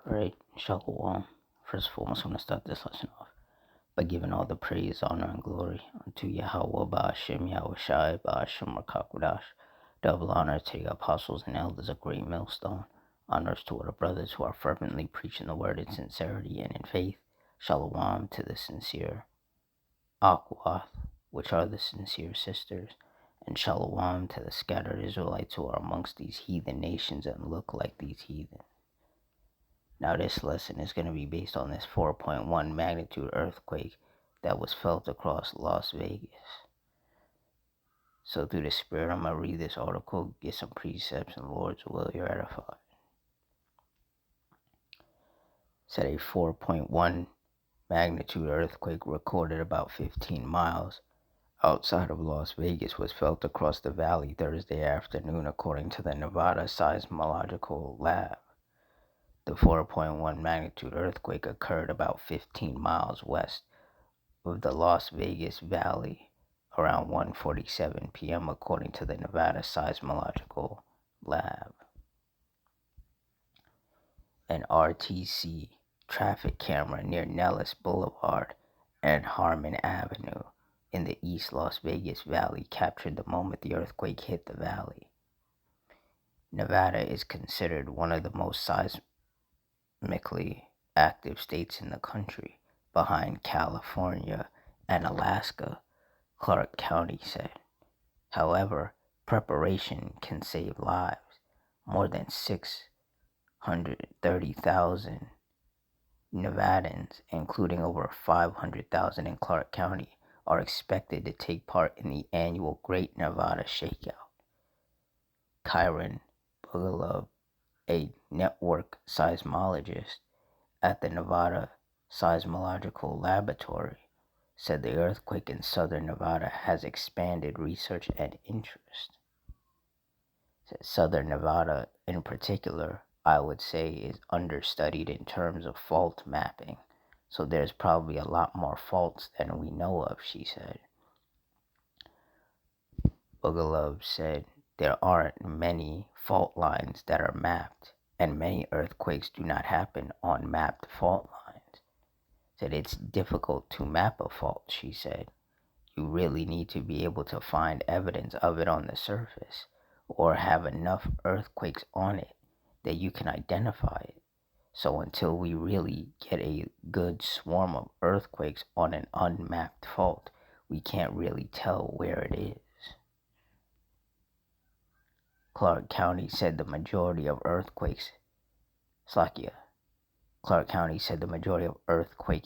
Alright, Shalom. First of all, I just want to start this lesson off by giving all the praise, honor, and glory unto Yahweh, Ba'ashem, Yahweh Shai, Ba'ashem, Rakakwadash. Double honor to the apostles and elders of Great Millstone. Honors to all the brothers who are fervently preaching the word in sincerity and in faith. Shalom to the sincere Akwath, which are the sincere sisters. And Shalom to the scattered Israelites who are amongst these heathen nations and look like these heathen. Now this lesson is going to be based on this 4.1 magnitude earthquake that was felt across Las Vegas. So through the Spirit, I'm going to read this article, get some precepts, and the Lord's will, you're edified. Said a 4.1 magnitude earthquake recorded about 15 miles outside of Las Vegas was felt across the valley Thursday afternoon, according to the Nevada Seismological Lab. The 4.1 magnitude earthquake occurred about 15 miles west of the Las Vegas Valley around 1:47 p.m. according to the Nevada Seismological Lab. An RTC traffic camera near Nellis Boulevard and Harmon Avenue in the East Las Vegas Valley captured the moment the earthquake hit the valley. Nevada is considered one of the most seismically active states in the country, behind California and Alaska, Clark County said. However, preparation can save lives. More than 630,000 Nevadans, including over 500,000 in Clark County, are expected to take part in the annual Great Nevada Shakeout. Kyron Bogalov, a network seismologist at the Nevada Seismological Laboratory, said the earthquake in southern Nevada has expanded research and interest. Southern Nevada, in particular, I would say, is understudied in terms of fault mapping, so there's probably a lot more faults than we know of, she said. Bogalov said there aren't many fault lines that are mapped, and many earthquakes do not happen on mapped fault lines. Said it's difficult to map a fault, she said. You really need to be able to find evidence of it on the surface, or have enough earthquakes on it that you can identify it. So until we really get a good swarm of earthquakes on an unmapped fault, we can't really tell where it is. Clark County said the majority of earthquake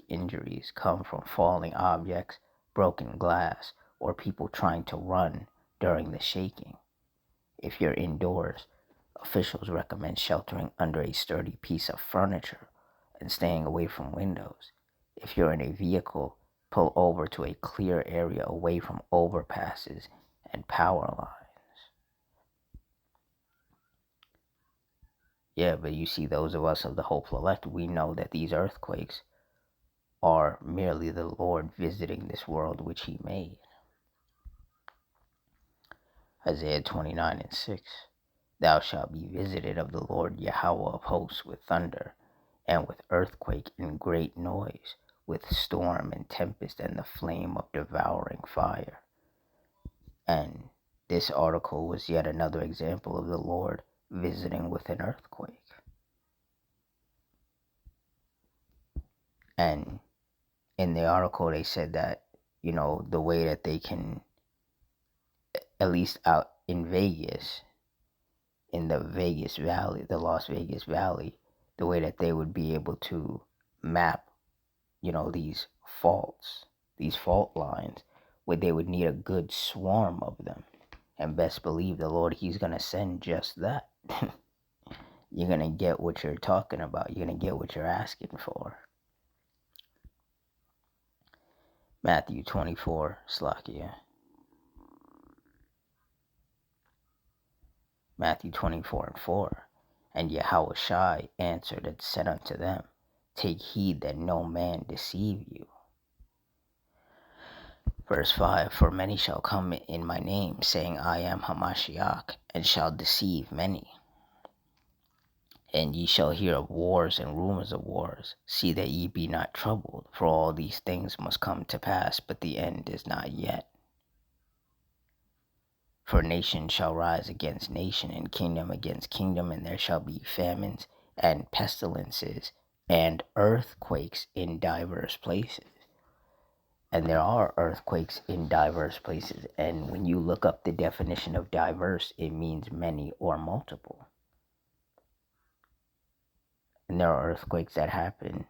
injuries come from falling objects, broken glass, or people trying to run during the shaking. If you're indoors, officials recommend sheltering under a sturdy piece of furniture and staying away from windows. If you're in a vehicle, pull over to a clear area away from overpasses and power lines. Yeah, but you see, those of us of the hopeful elect, we know that these earthquakes are merely the Lord visiting this world which he made. Isaiah 29:6. Thou shalt be visited of the Lord Yahweh of hosts with thunder, and with earthquake and great noise, with storm and tempest and the flame of devouring fire. And this article was yet another example of the Lord visiting with an earthquake. And in the article, they said that, the way that they can, at least out in Vegas, in the Vegas Valley, the Las Vegas Valley, the way that they would be able to map, these faults, these fault lines, where they would need a good swarm of them. And best believe the Lord, he's going to send just that. You're going to get what you're talking about. You're going to get what you're asking for. Matthew 24, Slakia. Matthew 24:4. And Yahushua answered and said unto them, Take heed that no man deceive you. Verse 5, For many shall come in my name, saying, I am Hamashiach, and shall deceive many. And ye shall hear of wars and rumors of wars. See that ye be not troubled, for all these things must come to pass, but the end is not yet. For nation shall rise against nation, and kingdom against kingdom, and there shall be famines and pestilences and earthquakes in diverse places. And there are earthquakes in diverse places. And when you look up the definition of diverse, it means many or multiple. And there are earthquakes that happen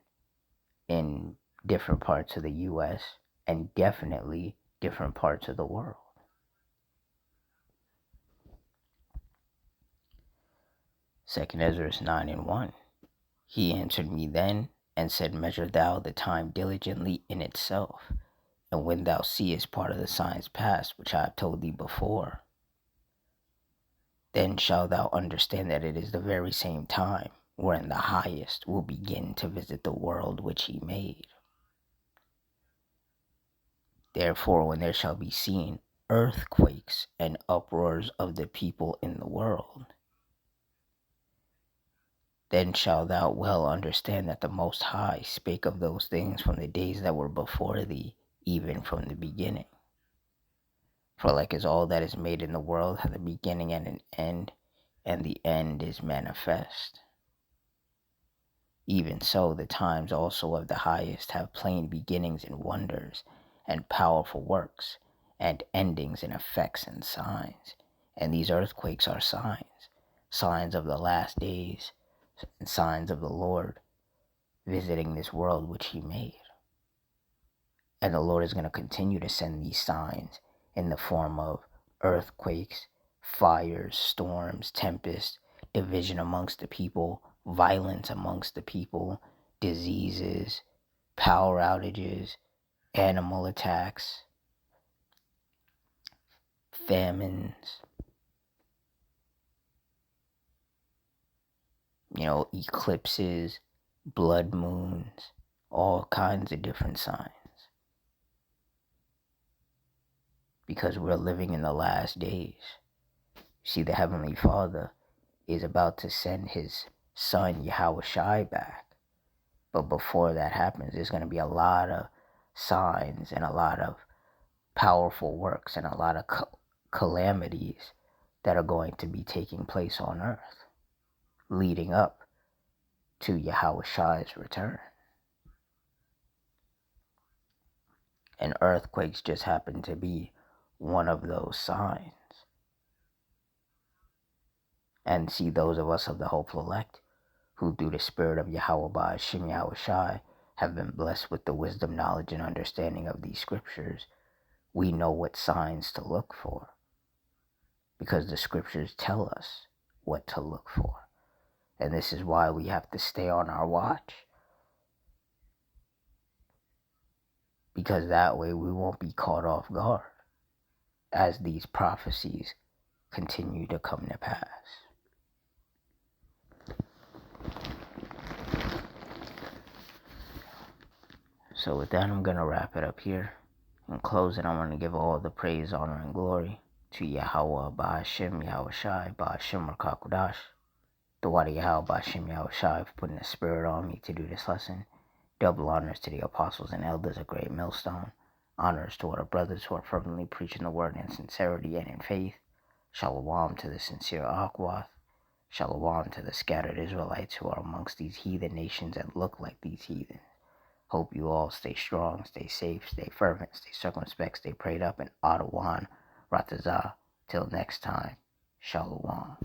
in different parts of the U.S. and definitely different parts of the world. Second Ezra 9:1. He answered me then and said, Measure thou the time diligently in itself, and when thou seest part of the signs past, which I have told thee before, then shalt thou understand that it is the very same time wherein the Highest will begin to visit the world which he made. Therefore, when there shall be seen earthquakes and uproars of the people in the world, then shalt thou well understand that the Most High spake of those things from the days that were before thee, even from the beginning. For like as all that is made in the world hath a beginning and an end, and the end is manifest, even so the times also of the Highest have plain beginnings and wonders, and powerful works, and endings and effects and signs. And these earthquakes are signs, signs of the last days, and signs of the Lord visiting this world which he made. And the Lord is going to continue to send these signs in the form of earthquakes, fires, storms, tempests, division amongst the people, violence amongst the people, diseases, power outages, animal attacks, famines, eclipses, blood moons, all kinds of different signs. Because we're living in the last days. See, the Heavenly Father is about to send his son Yahushua back. But before that happens, there's going to be a lot of signs and a lot of powerful works and a lot of calamities that are going to be taking place on earth, leading up to Yahushua's return. And earthquakes just happen to be one of those signs. And see, those of us of the hopeful elect who through the spirit of Yahweh Ba'ashim Yahushai have been blessed with the wisdom, knowledge, and understanding of these scriptures, we know what signs to look for. Because the scriptures tell us what to look for. And this is why we have to stay on our watch. Because that way we won't be caught off guard as these prophecies continue to come to pass. So with that, I'm going to wrap it up here. In closing, I want to give all the praise, honor, and glory to Yahweh Ba'ashim Yahushai Ba'ashim Rakakudash. The Wadi Yahweh Ba'ashim Yahushai for putting the spirit on me to do this lesson. Double honors to the apostles and elders of Great Millstone. Honors to our brothers who are fervently preaching the word in sincerity and in faith. Shalom to the sincere Akwath. Shalom to the scattered Israelites who are amongst these heathen nations and look like these heathens. Hope you all stay strong, stay safe, stay fervent, stay circumspect, stay prayed up, and Adawan Ratazah. Till next time, Shalom.